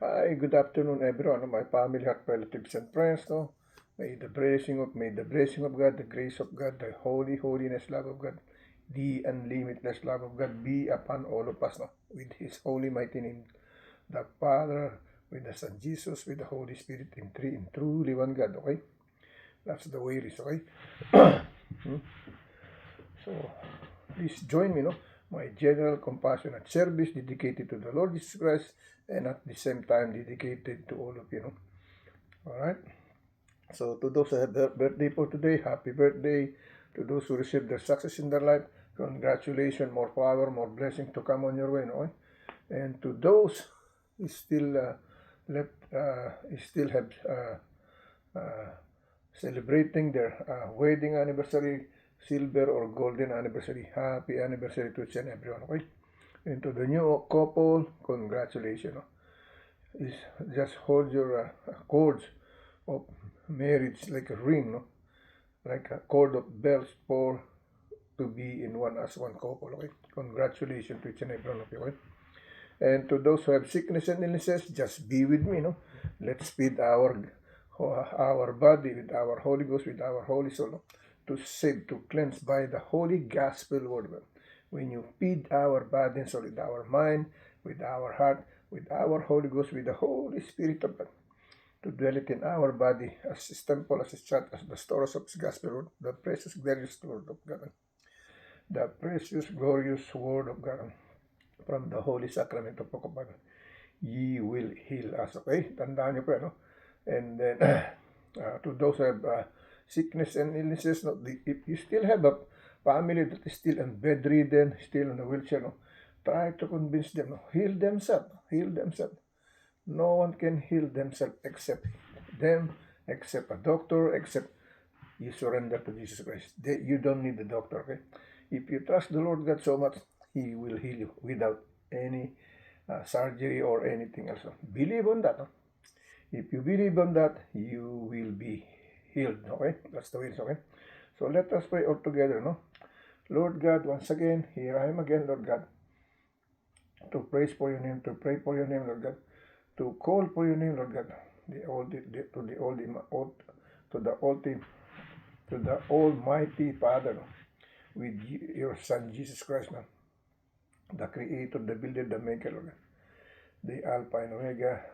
Hi, good afternoon, everyone. My family, heart, relatives, and friends. No, may the blessing of God, the grace of God, the holiness, love of God, the unlimitless love of God be upon all of us. No, with His holy mighty name, the Father, with the Son Jesus, with the Holy Spirit, in truly one God. Okay, that's the way it is. Okay. So please join me, no? My general compassionate service dedicated to the Lord Jesus Christ and at the same time dedicated to all of you, know. All right. So to those who have their birthday for today, happy birthday. To those who received their success in their life, congratulations, more power, more blessing to come on your way, no? And to those who still still have uh, celebrating their wedding anniversary, silver or golden anniversary. Happy anniversary to each and everyone, okay? And to the new couple, congratulations. No? Is just hold your cords of marriage like a ring, no? Like a cord of bells for to be in one as one couple, okay? Congratulations to each and every one of you, okay? And to those who have sickness and illnesses, just be with me, no? Let's feed our body with our Holy Ghost, with our Holy Soul, no? To save, to cleanse by the Holy Gospel Word. No? When you feed our body and soul with our mind, with our heart, with our Holy Ghost, with the Holy Spirit of God, to dwell it in our body as His temple, as His church, as the stores of His Gospel Word, the precious, glorious Word of God, the precious, glorious Word of God from the Holy Sacrament of Pagkapan. Ye will heal us. Okay? Tandaan niyo po, no? And then, to those who have sickness and illnesses, no? If you still have a family that is still bedridden, still in a wheelchair, no? Try to convince them, no? Heal themselves. Heal themselves. No one can heal themselves except them, except a doctor, except you surrender to Jesus Christ. You don't need the doctor, okay? If you trust the Lord God so much, He will heal you without any surgery or anything else. Believe on that. No? If you believe on that, you will be healed. Okay? That's the way it's okay. So let us pray all together. No? Lord God, once again, here I am again, Lord God, to praise for your name, to pray for your name, Lord God, to call for your name, Lord God, to the Almighty Father, no? With your Son Jesus Christ, no? The Creator, the Builder, the Maker, Lord God, the Alpha and Omega,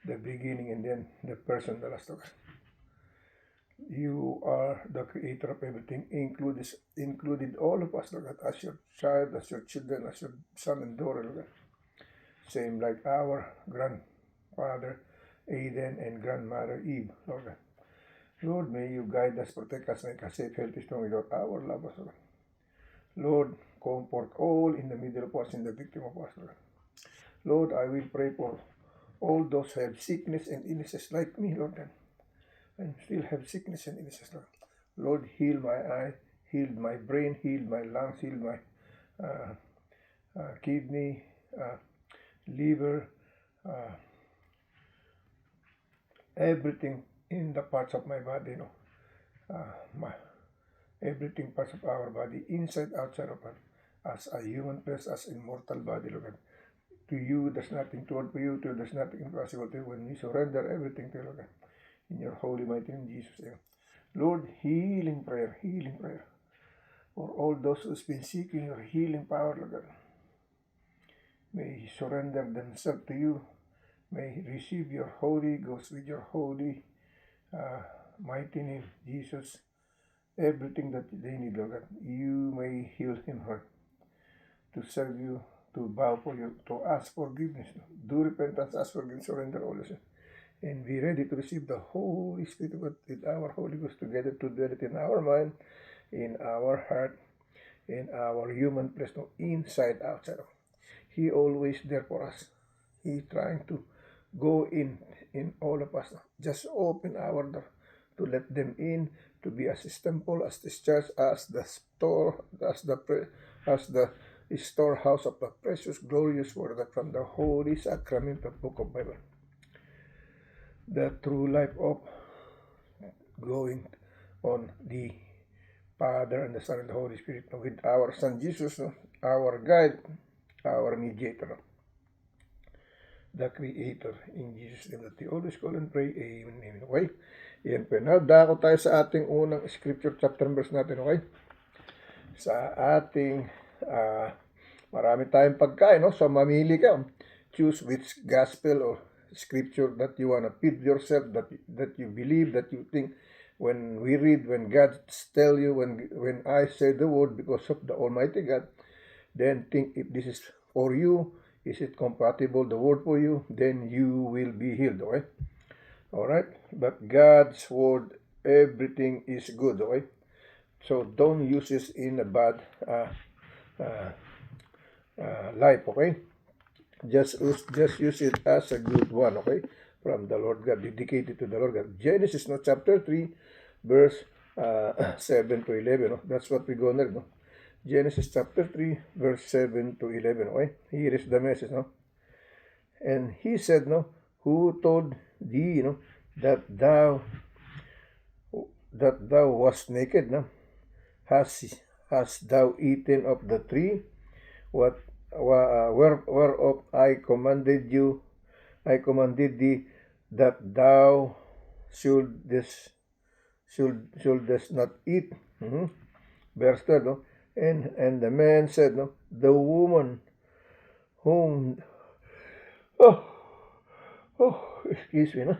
the beginning and then the person, the last of us. You are the creator of everything, included all of us, Lord God, as your child, as your children, as your son and daughter, Lord God. Same like our grandfather Aiden and grandmother Eve, Lord God. Lord, may you guide us, protect us, make us safe, healthy, strong without our love us, Lord. Lord, comfort all in the middle of us, in the victim of us, Lord. Lord, I will pray for all those who have sickness and illnesses like me, Lord God. And still have sickness and illnesses, Lord. Lord, heal my eye, heal my brain, heal my lungs, heal my uh, kidney, liver, uh, everything in the parts of my body, no, my everything parts of our body, inside, outside of us, as a human flesh, as immortal body, Lord. To you, there's nothing too hard for you. To there's nothing impossible to you. When we surrender everything to you, Lord, in your holy mighty name, Jesus' name. Lord, healing prayer for all those who's been seeking your healing power, Lord God. May surrender themselves to you. May receive your Holy Ghost with your holy mighty name, Jesus. Everything that they need, Lord God, you may heal him, her, to serve you, to bow for you, to ask forgiveness. Do repentance, ask forgiveness, surrender all your and be ready to receive the Holy Spirit with our Holy Ghost together to dwell it in our mind, in our heart, in our human flesh, no, inside, outside. He always there for us. He trying to go in all of us. Just open our door to let them in, to be as His temple, as His church, as the store, as the storehouse of the precious, glorious word from the Holy Sacrament of Book of Bible. The true life of going on the Father and the Son and the Holy Spirit, with our Son Jesus, our guide, our mediator. the Creator. In Jesus' name that we always call and pray. Amen. Amen. Okay? Yan po. Now, dako tayo sa ating unang scripture chapter and verse natin. Okay? Sa ating marami tayong pagkain, no? So mamili ka. Choose which gospel or scripture that you want to feed yourself, that you believe, that you think. When we read, when God tell you, when I say the word because of the Almighty God, then think if this is for you, is it compatible, the word for you, then you will be healed, okay? Alright? But God's word, everything is good, okay? So don't use this in a bad life, okay? Just use it as a good one, okay? From the Lord God, dedicated to the Lord God. Genesis, no, chapter 3, verse 7 to 11, no? That's what we're going to read, no? Genesis chapter 3, verse 7 to 11, okay? Here is the message, no? And he said, no, who told thee, that thou wast naked, no? Hast thou eaten of the tree, whereof I commanded thee that thou shouldest not eat. Verse 12, no? And the man said, no, the woman whom excuse me, no?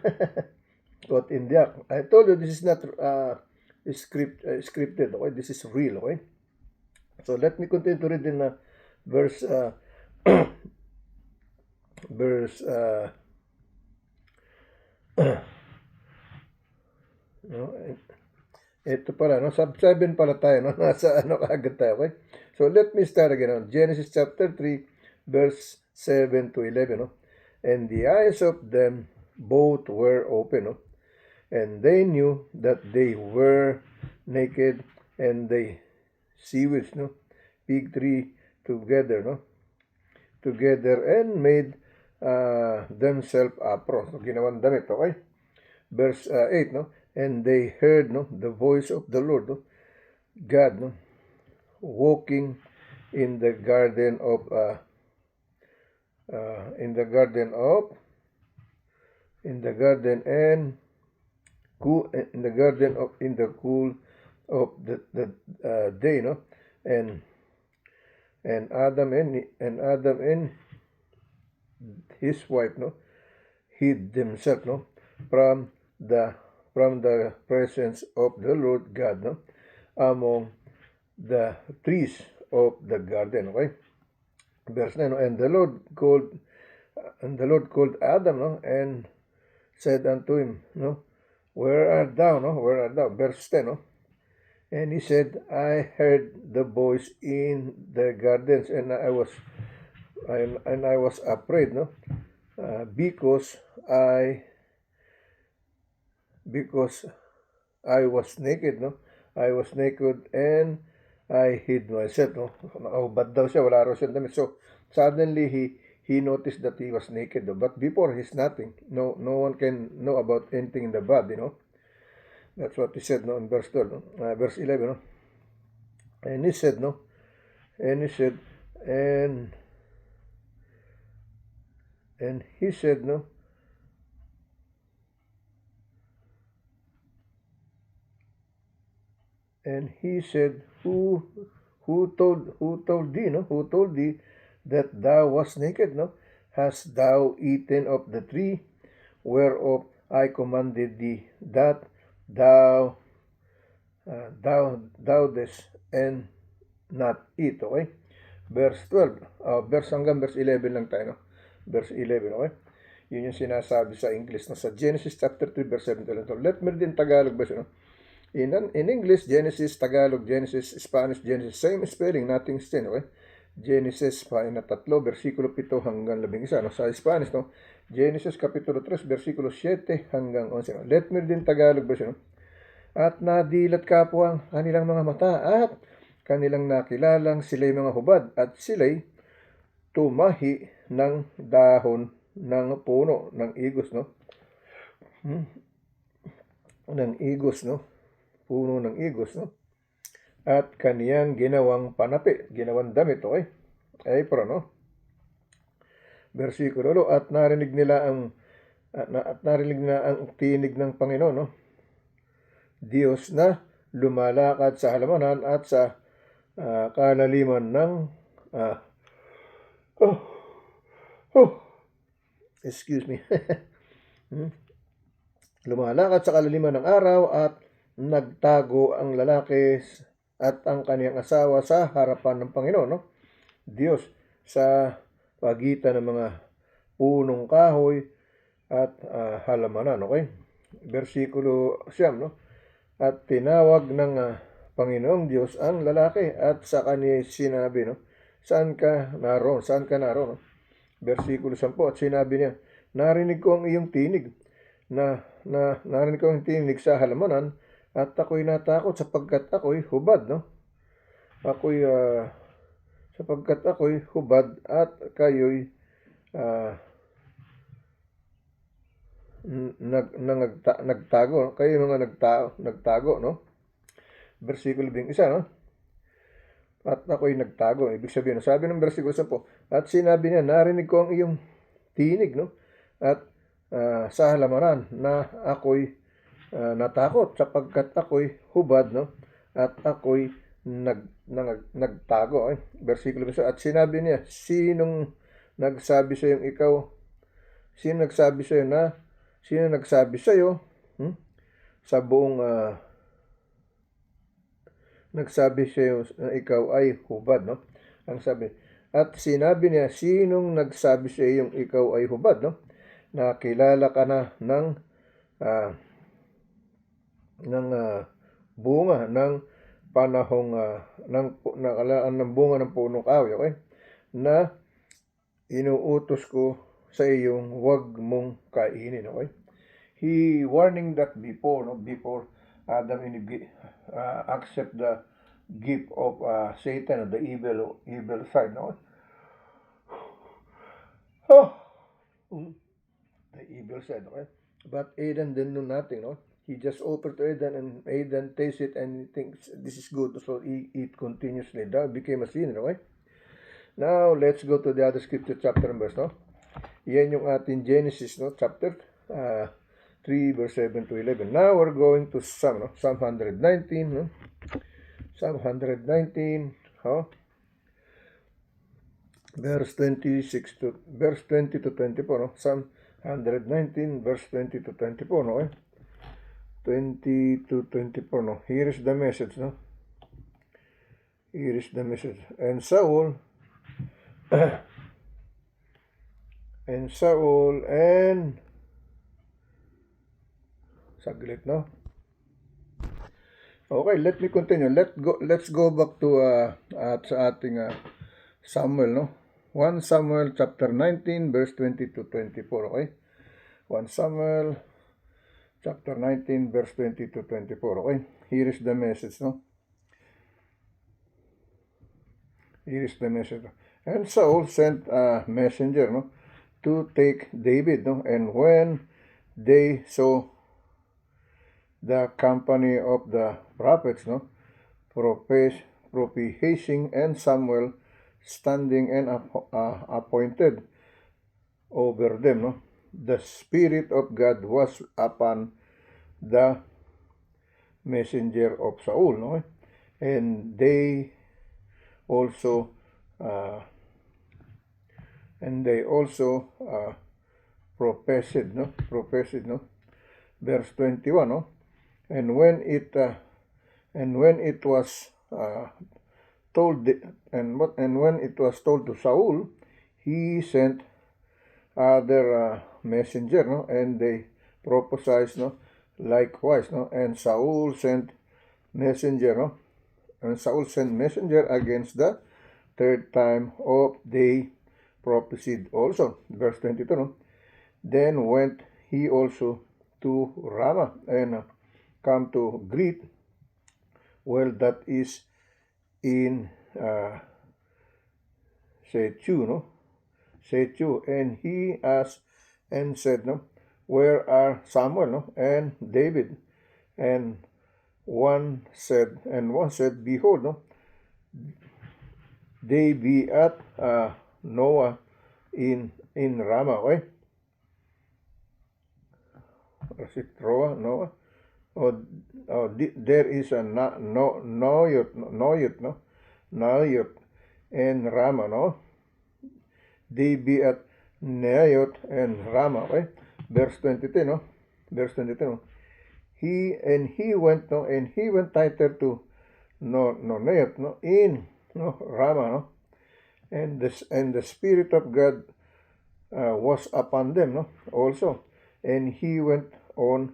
Caught in the act. I told you this is not scripted, okay? This is real, okay? So let me continue to read in verse no, ito pala, no? Sub 7 pala tayo, no? Nasa agad tayo, okay? So let me start again on Genesis chapter 3, verse 7 to 11, no? And the eyes of them both were open, no? And they knew that they were naked, and they sewed, no, fig tree together, no? Together, and made themselves aprons, no? Ginawan damit, okay? Verse 8, no? And they heard, no, the voice of the Lord, no, God, no, walking in the garden of in the garden in the cool of the day, no, and Adam and his wife, no, hid themselves, no, from the presence of the Lord God, no, among the trees of the garden, okay? Verse 9, no? And the Lord called Adam, no, and said unto him, no, where art thou, no? Where art thou? Verse 10, no? And he said, I heard the voice in the gardens, and I was afraid, no, because I was naked, no? I was naked and I hid myself, no? Nakahubad daw siya, wala raw siyang damit. So, suddenly, he noticed that he was naked, no? But before, he's nothing. No one can know about anything in the body, no? That's what he said, no? In verse 12, no? Verse 11, no? And he said, no? And he said, no? And he said, who told thee, no? Who told thee that thou wast naked, no? Hast thou eaten of the tree whereof I commanded thee that thou dost and not eat, okay? Verse 12, hanggang verse 11 lang tayo, no? Verse 11, okay? Yun yung sinasabi sa English, no? Sa Genesis chapter 3, verse 7 to 11. Let me read in Tagalog version, no? In English, Genesis, Tagalog, Genesis, Spanish, Genesis, same spelling, nothing change, okay? Genesis, na 3, versikulo 7 hanggang 11, no? Sa Spanish, no? Genesis, kapitulo 3, versikulo 7 hanggang 11, no? Let me read in Tagalog version, no? At nadilat kapwa ang kanilang mga mata at kanilang nakilalang sila'y mga hubad at sila'y tumahi ng dahon ng puno ng igos, no? Ng igos, no? Puno ng igos, no? At kaniyang ginawang panapi, ginawang damit, okay? Apron, no? Versikulo 8, at narinig nila ang tinig ng Panginoon, no? Diyos na lumalakad sa halamanan at sa kalaliman ng excuse me. Lumalakad sa kalaliman ng araw at nagtago ang lalaki at ang kaniyang asawa sa harapan ng Panginoon, no? Diyos sa pagitan ng mga punong kahoy at halamanan, okay? Versikulo 9, no? At tinawag ng Panginoong Diyos ang lalaki at sa kanya sinabi, no? Saan ka naroon? Saan ka naroon? No? Versikulo 10, at sinabi niya, narinig ko ang iyong tinig, narinig ko ang tinig sa halamanan, at ako'y natakot sapagkat ako'y hubad, no? Sapagkat ako'y hubad at kayo'y nagtago. Kayo mga nagtago, no? Versikulo 11, no? At ako'y nagtago. Ibig sabihin, sabi ng versikulo 10, at sinabi niya, narinig ko ang iyong tinig, no? At sa halamanan na ako'y natakot sapagkat ako'y hubad, no? At ako'y nagtago. Versikulo 11, at sinabi niya, sino nagsabi sa iyo sa buong nagsabi sa iyo na ikaw ay hubad, no? Ang sabi, at sinabi niya, sinong nagsabi sa iyong ikaw ay hubad, no? Nakilala ka na ng bunga ng panahong nakalaan ng bunga ng punong kahoy, okay? Na inuutos ko sa iyong huwag mong kainin, okay? He warning that before Adam and Eve accept the gift of Satan, the evil side, no? The evil side, okay? But Adam didn't know nothing, no? He just offered to Adam, and Adam tastes it and thinks this is good, so he eat continuously. That became a sinner, okay? Now, let's go to the other scripture, chapter and verse, no? Yan yung ating Genesis, no? Chapter 3, verse 7 to 11. Now, we're going to Psalm, no? Psalm 119, no? Psalm 119, verse 20 to 24, no? Psalm 119, verse 20 to 24, no? 20 to 24, no? Here is the message, no? Here is the message. And Saul saglit, no? Okay, let me continue. Let's go back to sa ating Samuel, no? 1 Samuel chapter 19, verse 20 to 24, okay? 1 Samuel chapter 19, verse 20 to 24, okay? Here is the message, no? Here is the message. And Saul sent a messenger, no, to take David, no? And when they saw the company of the prophets, no, propitiating, and Samuel standing and appointed over them, no, the Spirit of God was upon the messenger of Saul, no, and they also prophesied, no, verse 21, no, and when it was told to Saul, he sent other messenger, no, and they prophesied, no, likewise, no, and Saul sent messenger, no, and Saul sent messenger against the third time of they prophesied also. Verse 22, no, then went he also to Ramah and come to greet, well, that is in Sechu, no, Sechu, and he asked and said, no, where are Samuel, no, and David? And one said, behold, no, they be at Noah in Rama, okay? Is it Roa? Noah? There is a Noyot, no? Noyot and Rama, no? They be at Neayot and Rama, okay? Verse 22, no? Verse 22, no? He went tighter to Neayot, no? In Rama, no? And the Spirit of God was upon them, no? Also, and he went on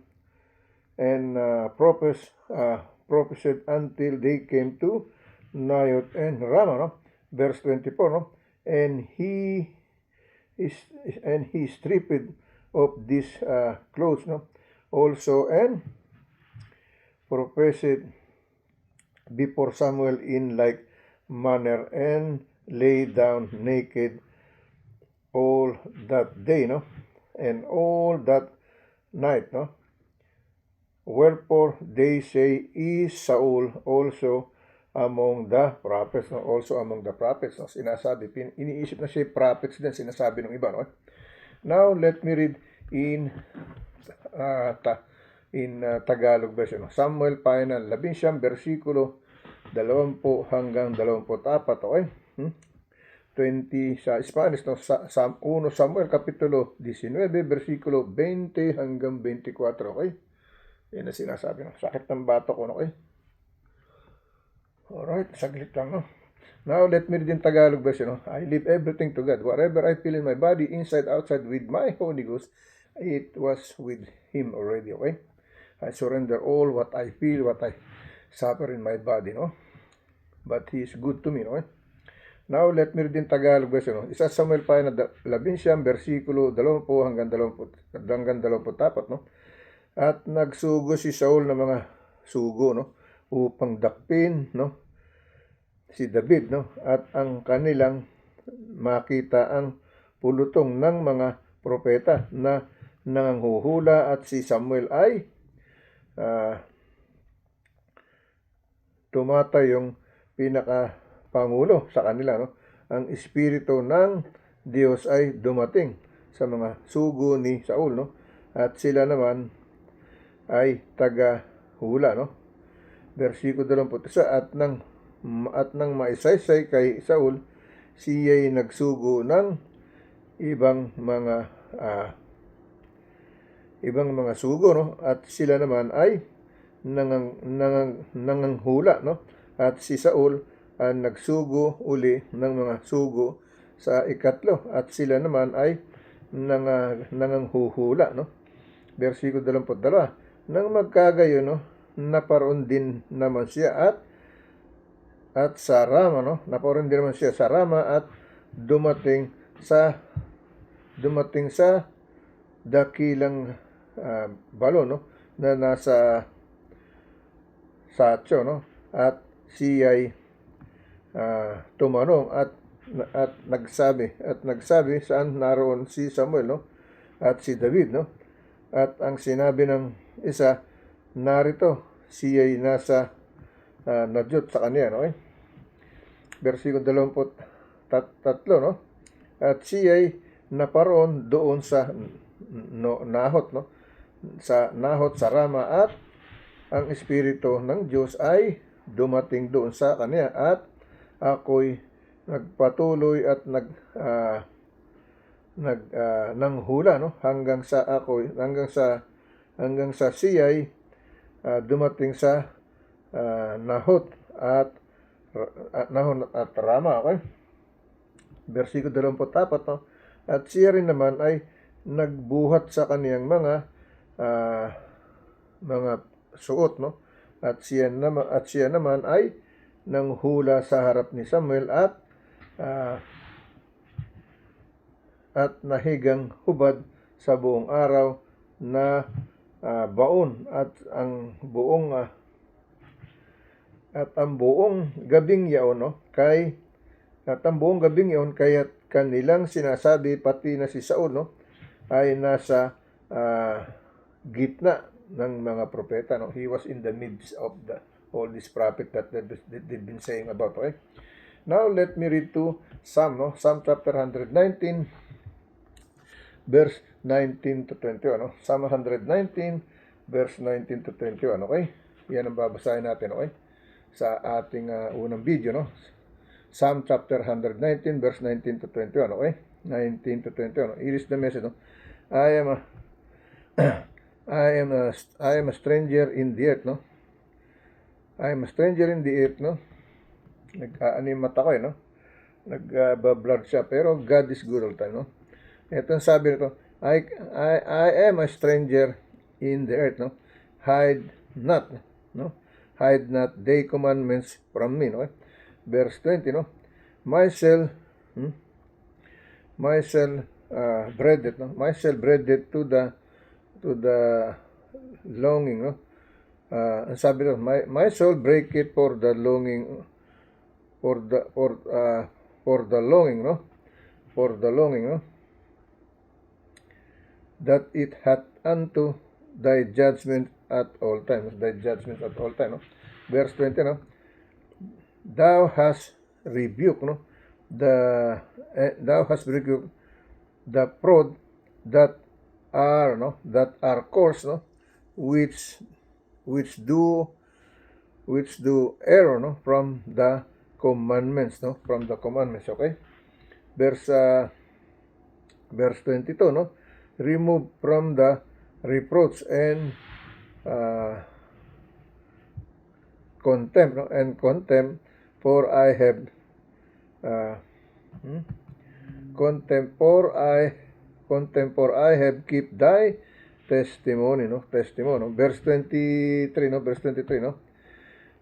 and prophesied until they came to Neayot and Rama, no? Verse 24, no? And he stripped of these clothes, no? Also, and prophesied before Samuel in like manner, and lay down naked all that day, no? And all that night, no? Wherefore they say, is Saul also among the prophets, no? Also among the prophets, no? Sinasabi, iniisip na siya prophets din, sinasabi ng iba, no? Now, let me read in Tagalog version, no? Samuel Final 11, versikulo 20 hanggang 24, okay? 20 sa Spanish, no? 1 Samuel kapitulo 19, versikulo 20 hanggang 24, okay? Yan na sinasabi, no? Sakit ng bato ko, okay? Alright, saglit lang, no? Now, let me read in Tagalog version, no? I leave everything to God. Whatever I feel in my body, inside, outside, with my Holy Ghost, it was with Him already, okay? I surrender all what I feel, what I suffer in my body, no? But He is good to me, no? Now, let me read in Tagalog version, no? Isa Samuel pa na 11, versikulo 20 hanggang 24, no? At nagsugo si Saul ng mga sugo, no? Upang dakpin, no? Si David, no? At ang kanilang makita ang pulutong ng mga propeta na nanganghuhula, at si Samuel ay tumatay yung pinakapangulo sa kanila, no? Ang espiritu ng Diyos ay dumating sa mga sugo ni Saul, no? At sila naman ay taga-hula, no? Versikulo 21, at nang maisaysay kay Saul, siya'y nagsugo ng ibang mga sugo, no? At sila naman ay nanganghula, no? At si Saul ang nagsugo uli ng mga sugo sa ikatlo, at sila naman ay nanganghuhula, no? Versikulo 22, nang magkagayon, no? Naparoon din naman siya at sa Rama, no? Naparoon din naman siya sa Rama, at dumating sa dakilang balon, no? Na nasa Sacho, no? At siya'y tumanong at nagsabi saan naroon si Samuel, no? At si David, no? At ang sinabi ng isa, narito, siya'y nasa nadyot sa kanya, no? Versikulo 23, no? At siya'y naparoon doon sa Nahot, no? Sa Nahot sa Rama, at ang espiritu ng Diyos ay dumating doon sa kanya, at ako'y nagpatuloy at nanghula, no? hanggang sa siya'y dumating sa Nahot at Rama, okay? Versikulo 24, no? At siya rin naman ay nagbuhat sa kaniyang mga suot, no? At siya naman ay nanghula sa harap ni Samuel, at nahigang hubad sa buong araw na baon, at ang buong gabing yaon, no? Kaya't kanilang sinasabi, pati na si Saul, no? Ay nasa gitna ng mga propeta, no? He was in the midst of all these prophets that they've been saying about, okay? Now, let me read to Psalm, no? Psalm chapter 119, verse 19 to 21, no? Psalm 119, verse 19 to 21, okay? Yan ang babasahin natin, okay? Sa ating unang video, no? Psalm chapter 119, verse 19 to 21, okay? 19 to 21. It is the message, no? I am a I am a stranger in the earth, no? I am a stranger in the earth, no? Nag-ano yung mata ko, no? Nag-blood siya, pero God is good all time, no? Ito ang sabi nito, I am a stranger in the earth, no? Hide not, no? Hide not thy commandments from me, no? Verse 20, no? Myself breaded, no? Myself breaded to the longing, no? Ang sabi nito, my soul break it for the longing, for the longing, no? For the longing, no? That it hath unto thy judgment at all times. Thy judgment at all times, no? Verse 20, no? Thou hast rebuked, no? Thou hast rebuked the proud that are coarse, no? Which do error, no? From the commandments, no? From the commandments, okay? Verse 22, no? Remove from the reproach and contempt, no? And contempt, for I have keep thy testimony, no? Testimony, no? Verse 23, no? Verse 23, no?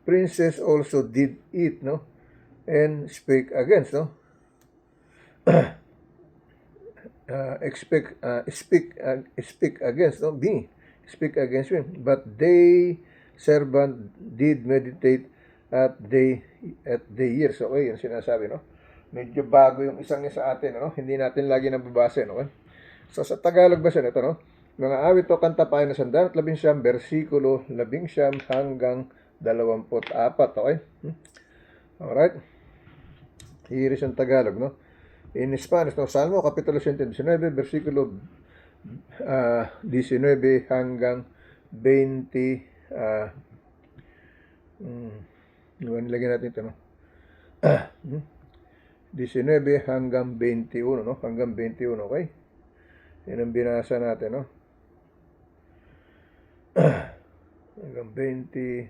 Princes also did eat, no? And speak against, no? Speak against, no? Speak against me. But they servant did meditate at the years. Okay, yan sinasabi, no? Medyo bago yung isang sa atin, no? Hindi natin lagi nababasa, no? Okay? So, sa Tagalog ba siya ito, no? Mga awit o kanta payo na 119, versikulo 11 hanggang 24, okay? Alright? Here is ang Tagalog, no? In Spanish, no? Salmo, Kapitulo 119, versikulo 19 hanggang 20, nilagyan natin ito, no? 19 hanggang 21, no? Hanggang 21, okay? Yan ang binasa natin, no? Hanggang 19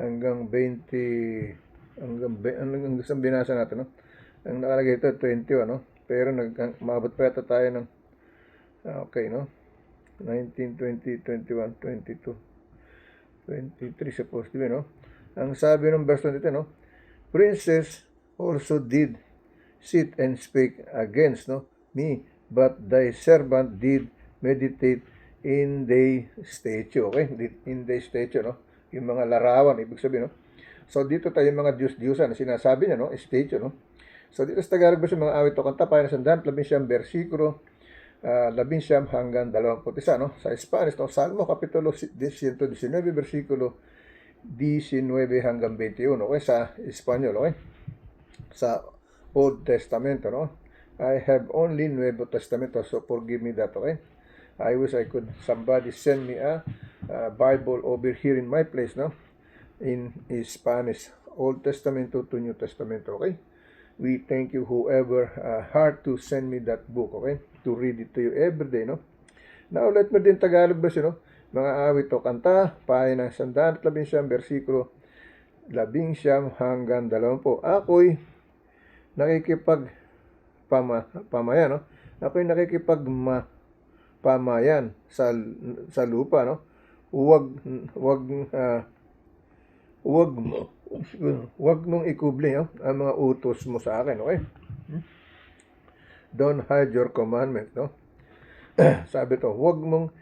hanggang 20, hanggang isang binasa natin, no? Ang nakalagay ito, 21, no? Pero maabot pa yata tayo ng, okay, no? 19, 20, 21, 22, 23, supposed to be, no? Ang sabi ng verse 22, no? Princes also did sit and speak against, no? Me, but thy servant did meditate in thy statue, okay? In thy statue, no? Yung mga larawan, ibig sabihin, no? So, dito tayo yung mga Diyos-Diyosan, sinasabi niya, no? Statue, no? So, dito sa Tagalog ba sa mga awit o kanta, payo na 119, versikulo 11 hanggang 21, no? Sa Spanish, no? Salmo, Kapitulo 119, versikulo 19 hanggang 21, okay? Sa Espanyol, okay? Sa Old Testament, no? I have only Nuevo Testamento, so forgive me that, okay? I wish I could, somebody send me a Bible over here in my place, no? In Spanish, Old Testament to New Testament, okay? We thank you whoever heart to send me that book, okay? To read it to you every day, no? Now, let me din Tagalog ba siya, no? Mga awit o kanta, pahay ng 119, versikulo 11 hanggang 20. Ako'y nakikipagpamayan, no? Ako'y nakikipagpamayan sa lupa, no? Huwag mong ikubli, no? Ang mga utos mo sa akin, okay? Don't hide your commandment, no? Sabi to, huwag mong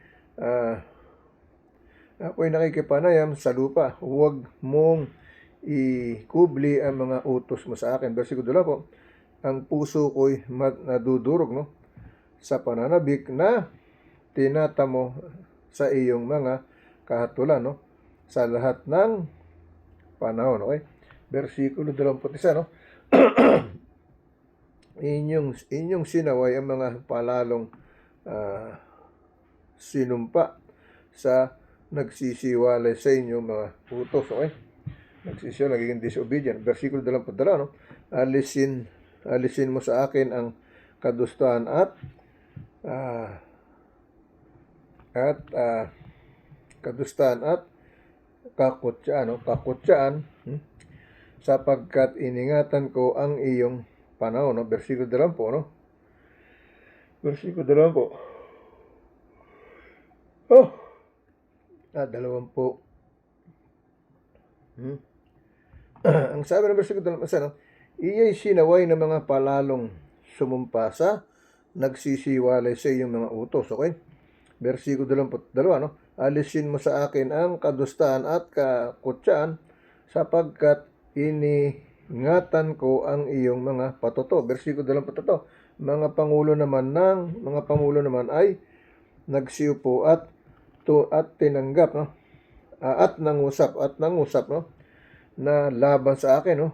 ako'y nakikipanayam sa lupa, huwag mong ikubli ang mga utos mo sa akin. Versikulo 2 po, ang puso ko'y nadudurog, no? Sa pananabik na tinatamo sa iyong mga kahatulan, no? Sa lahat ng panahon, okay? Versikulo 21, no? inyong sinaway ang mga palalong sinumpa sa nagsisiwalay sa inyo mga utos. Okay? Nagsisiwalay, nagiging disobedient. Versikulo 22, no? Alisin mo sa akin ang kadustahan at kakutsaan, sapagkat iningatan ko ang iyong panahon, no? Versikulo 20, no? Versikulo 20. 20. Ang sabi ng versikulo 20, no? Iya'y sinaway ng mga palalong sumumpa sa nagsisiwalay sa iyong mga utos. Okay? Versikulo 22, no? Alisin mo sa akin ang kadustaan at kakutsaan sapagkat iningatan ko ang iyong mga patuto. Versikulo 23, mga pangulo naman ay nagsiupo at tinanggap, no? At nangusap, no? Na laban sa akin, no?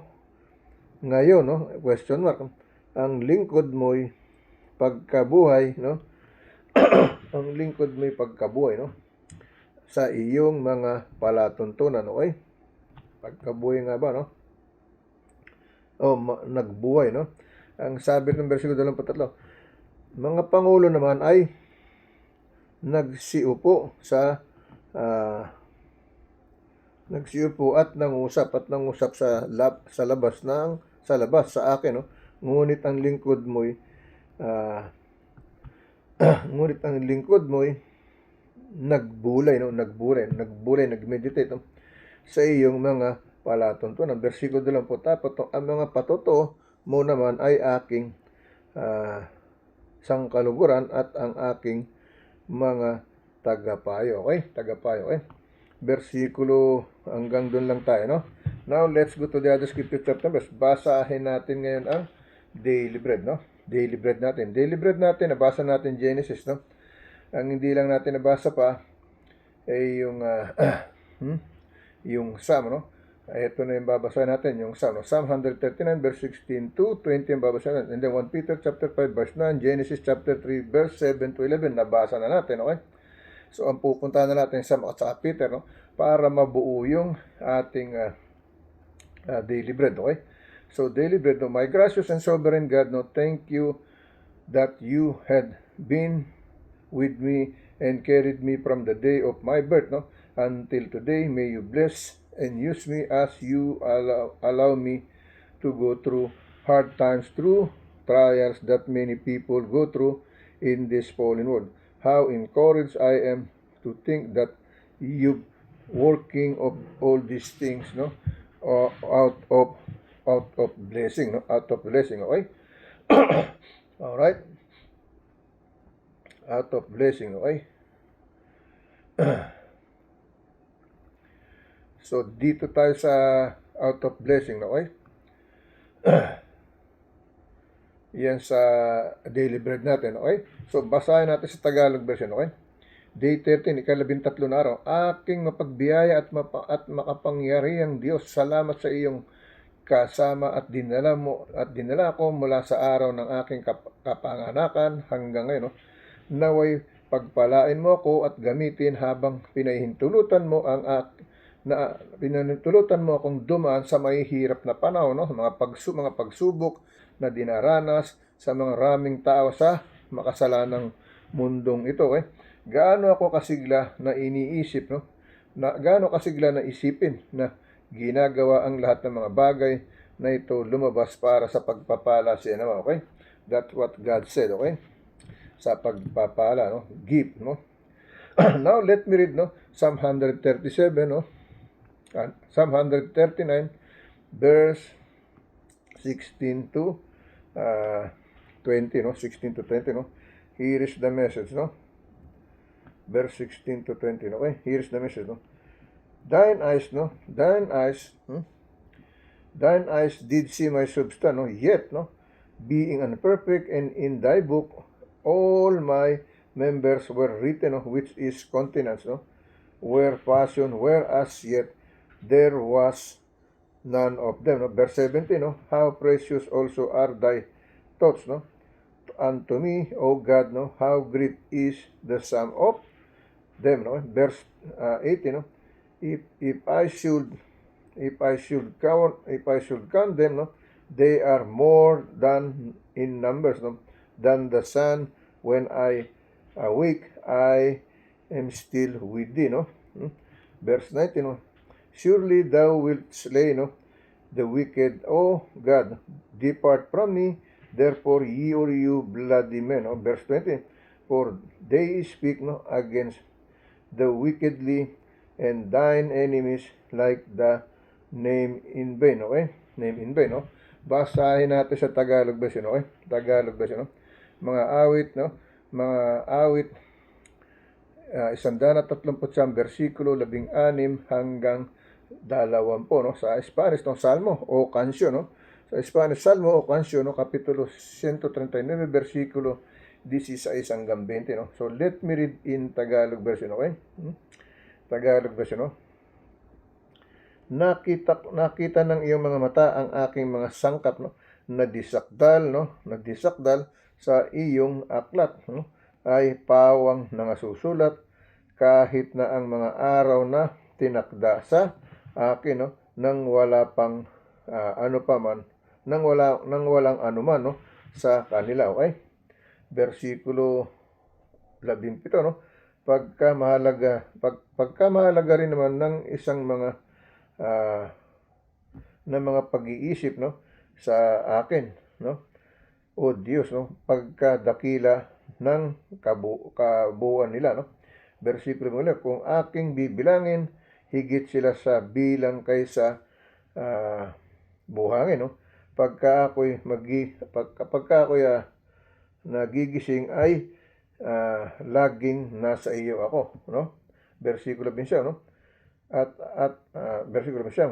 Ngayon, no? Question mark. Ang lingkod mo'y pagkabuhay, no? Ang lingkod mo'y pagkabuhay, no? Sa iyong mga palatuntunan, okay? Pagkabuhay nga ba, no? Nagbuhay, no? Ang sabi ng versikulo 23, mga pangulo naman ay nagsiupo at nangusap sa labas sa akin, no? Ngunit ang lingkod mo'y nagbulay, nagmeditate, no? Sa iyong mga palatuntunan. Versikulo 24, ang mga patuto mo naman ay aking sangkaluguran at ang aking mga tagapayo. Okay? Tagapayo, okay? Versikulo hanggang doon lang tayo, no? Now, let's go to the other scripture chapter. Basahin natin ngayon ang daily bread, no? Daily bread natin. Nabasa natin Genesis, no? Ang hindi lang natin nabasa pa ay yung Psalm, no? Ito na yung babasahin natin, yung Psalm, no? Psalm 139, verse 16 to 20 yung babasahin natin. And then 1 Peter chapter 5, verse 9, Genesis chapter 3, verse 7 to 11, nabasa na natin, okay? So, ang pupuntahan na natin sa Peter, no? Para mabuo yung ating daily bread, okay? So, daily bread, no? My gracious and sovereign God, no? Thank you that you had been with me and carried me from the day of my birth, no? Until today. May you bless and use me as you allow me to go through hard times, through trials that many people go through in this fallen world. How encouraged I am to think that you working of all these things, no, out of blessing, no, out of blessing, okay? All right, out of blessing, okay? So dito tayo sa out of blessing, okay? Yan sa daily bread natin, okay? So, basahin natin sa Tagalog version, okay? Day 13, ika-13 na araw. Aking mapagbiyaya at makapangyarihang Diyos, salamat sa iyong kasama at dinala ako mula sa araw ng aking kapanganakan hanggang ngayon, no? Naway pagpalain mo ako at gamitin habang pinahintulutan mo akong dumaan sa mahihirap na panahon, no? Mga pagsubok na dinaranas sa mga raming tao sa makasalanang mundong ito, eh. Gaano ako kasigla na iniisip, no? Gaano kasigla na isipin na ginagawa ang lahat ng mga bagay na ito lumabas para sa pagpapala siya naman, okay? That's what God said, okay? Sa pagpapala, no? Gift, no? Now, let me read, no? Psalm 137, no? Psalm 139, verse 16 to 20, no? 16 to 20, no? Here is the message, no? Verse 16 to 20, no? Okay? Here is the message, no? Thine eyes did see my substance, no? Yet, no? Being unperfect, and in thy book all my members were written, no? Which is continence, no? Where passion, whereas yet there was none of them, no? Verse 17, no? How precious also are thy thoughts, no? Unto me, O God, no, how great is the sum of them, no? Verse 18, no? If I should count them, no, they are more than in numbers, no, than the sun. When I awake, I am still with thee, no. Verse 19, no, surely thou wilt slay, no, the wicked, O God, depart from me, therefore ye or you bloody men, no. Verse 20, for they speak, no, against the wickedly, and thine enemies like the name in vain, okay? Name in vain, no? Basahin natin sa Tagalog version, okay? Tagalog version, no? Mga awit, no? Mga awit, 139, versikulo 16 hanggang 20, no? Sa Spanish, no? Salmo o kansyon, no? Sa Spanish, Salmo o kansyon, no? Kapitulo 139, versikulo 16 hanggang 20, no? So, let me read in Tagalog version, okay? Tagalog version, no? Nakita ng iyong mga mata ang aking mga sangkap, no? Nagdisakdal sa iyong aklat, no? Ay pawang nangasusulat kahit na ang mga araw na tinakda sa akin, no? Nang wala pang nang walang anuman, no? Sa kanila, okay? Versikulo 17, no? Pagkamahalaga rin naman ng isang mga pag-iisip, no, sa akin, no, o Diyos, no, pagkadakila ng kabuuan nila, no. Versikulo mula, kung aking bibilangin, higit sila sa bilang kaysa buhangin, no. Pagka ako'y nagigising ay laging nasa iyo ako, no? Versikulo 20, no? At versikulo 20,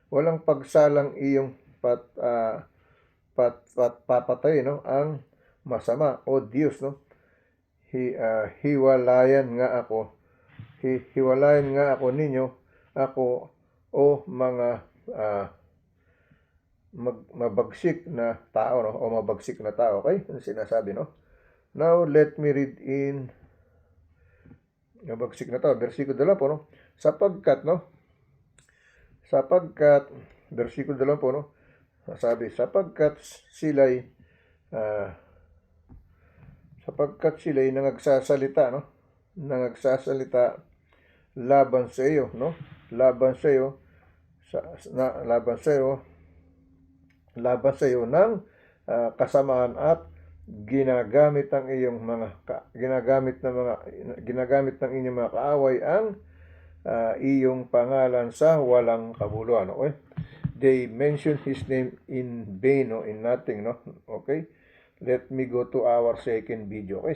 walang pagsalang iyong papatay, no, ang masama, o Diyos, no? Hiwalayan nga ako ninyo, ako, o mga mabagsik na tao, no? O mabagsik na tao, okay? Ano sinasabi, no? Now, let me read in mabagsik na tao, versikulo 20, no? Sapagkat, versikulo 20, no? Sabi, sapagkat sila'y nangagsasalita, no? Nangagsasalita laban sa iyo, no? Laban sa iyo ng kasamaan, at ginagamit ng inyong mga kaaway ang iyong pangalan sa walang kabuluhan, okay? They mention his name in vain, no? In nothing, no? Okay? Let me go to our second video, okay?